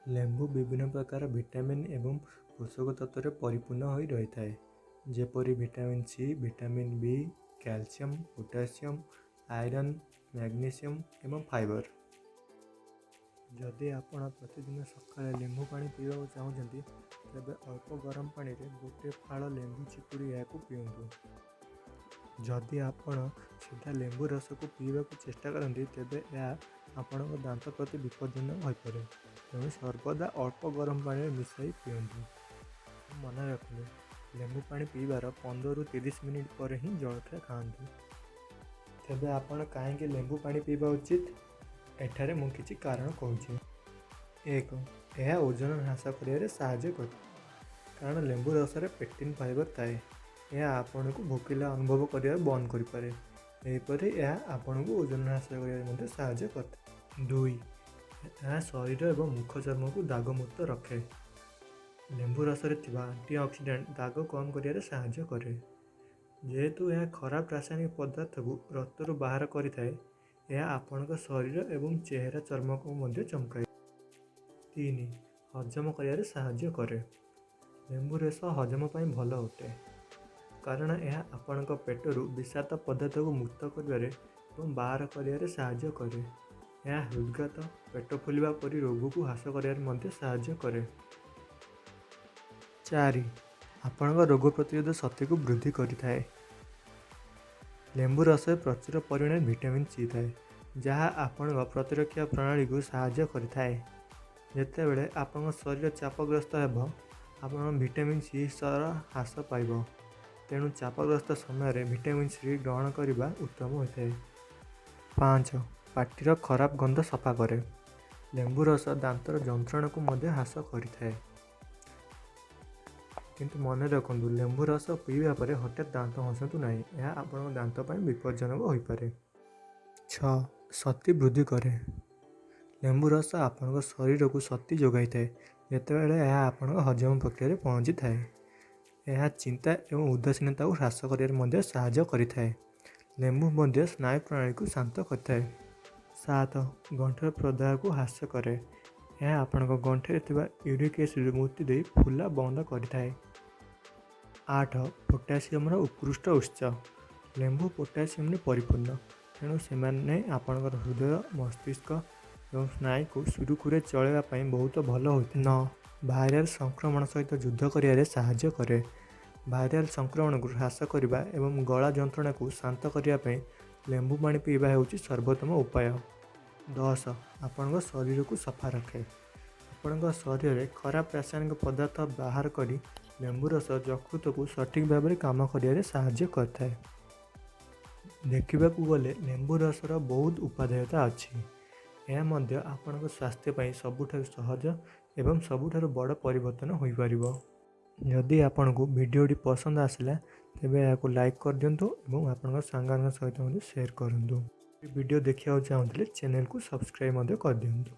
लेंबू विभिन्न प्रकार विटामिन एवं पोषक तत्व परिपूर्ण होई रही है, जेपरी vitamin C, vitamin B, calcium, potassium, iron, magnesium एवं फाइबर। जदि आपण प्रतिदिन सकाଳେ लेंबू पानी पीवा चाहते तेबे अल्प गरम पानी रे गोटे फाड़ लेंबू चिपुड़ी याकू पियंतु। जदि आपण सीधा लेंबू रस को पीवा चेष्टा करते तेबे यह आपण दांत प्रति विपज्जनक होईपरे, तेणु सर्वदा अल्प गरम पानी मिसाई पियंतु। मन रखिए, लेंबू पानी पीबार 15 ରୁ 30 मिनिट पर ही जलखै खाआंतु। तेबे आपण कहीं लेंबू पानी पीवा उचित? एठारे मु किछि कारण कहूँ। 1. यह ओजन ह्रास करियारे साहाय्य करे, कारण लेंबू रस रे पेक्टिन फाइबर थाए। यह आपण को भोकिला अनुभव करिया बंद करिपारे, एहिपरि यह आपण को ओजन ह्रास करियारे मध्ये साहाय्य करे। 2. यह शरीर एवं मुख चर्म को दागमुक्त रखे। लेंबू रस रे थिबा एंटीऑक्सीडेंट दाग कम करियारे साहाय्य करे। जेहेतु यह खराब रासायनिक पदार्थ को रक्तरू बाहर करिथाए, यह आपण शरीर एवं चेहरा चर्म को मध्य चमकाए। 3. हजम करियारे साहाय्य करे। लेंबू रस हजम पाई भल होते, कारण यह आपण पेटरू विषाक्त पदार्थ को मुक्त करियारे एवं बाहर करियारे साहाय्य करे। यह हृदघात, पेट फुलिबा परि रोग को ह्रास करियारे मध्य साहाय्य करे। 4. आपण रोग प्रतिरोध शक्ति को वृद्धि करिथाए। लेंबू रस प्रचुर परिमाण विटामिन सी थाए, जहाँ आपण प्रतिरक्षा प्रणाली को साहाय्य करिथाए। जेतेबेले आपण शरीर चापग्रस्त हेब, आपण विटामिन सी स्तर ह्रास पाइब, तेणु चापग्रस्त समय विटामिन सी ग्रहण करने उत्तम होता है। 5. पाटीर खराब गंध सफा करे। लेंबू रस दांतर जंत्रणा को मध्य ह्रास करिथाए, किंतु मन रखु, लेंबू रस पीवा पर हठात दांत हसतु नहीं, यह आपण दांत पर विपज्जनक होईपरे। 6. शक्ति वृद्धि करे। लेंबू रस आपण शरीर को शक्ति जोगाई थाए, जेतेबेले यह आपण हजम प्रक्रिया पहुँची थाए। यह चिंता एवं उदासीनता को ह्रास करियारे मध्य साहाय्य करिथाए। लेंबू मध्य स्नायु प्रणाली को शांत करथाए। 7. गंठर प्रदाह को ह्रास करे। यह आपण गंठे थिबा यूरिक एसिड मुक्ति दे फुला बंद करिथाए। 8. पोटासियम उत्कृष्ट उत्स। लेंबू पोटासियम ने परिपूर्ण, तेणु से आपण हृदय, मस्तिष्क एवं स्नायु को सुरुखुरे चलैवाई बहुत भल होते। 9. भाइरल संक्रमण सहित युद्ध करियारे साहाय्य करे। भाइरल संक्रमण को ह्रास करने एवं गला जंत्रणा को शांत करने लेंबू पानी पीवा हेउची सर्वोत्तम उपाय। 10. आपण शरीर को सफा रखे। आपण शरीर में खराब रासायनिक पदार्थ बाहर करी लेंबू रस यकृत को सठिक भाव में काम करियारे साहाय्य करथाए। देखा गले लेंबू रसर बहुत उपादेयता अच्छी। यह मध्य आपण स्वास्थ्य पाई सबुठारु सहज एवं सबुठारु बड़ परिवर्तन हो पारिबो। जदि आपण को वीडियोटी पसंद आसला तेबे याको लाइक कर दियंतु एवं आपण सांगान सहित शेयर करंतु। वीडियो देखिया चाहूले चैनल को सब्सक्राइब कर दियंतु।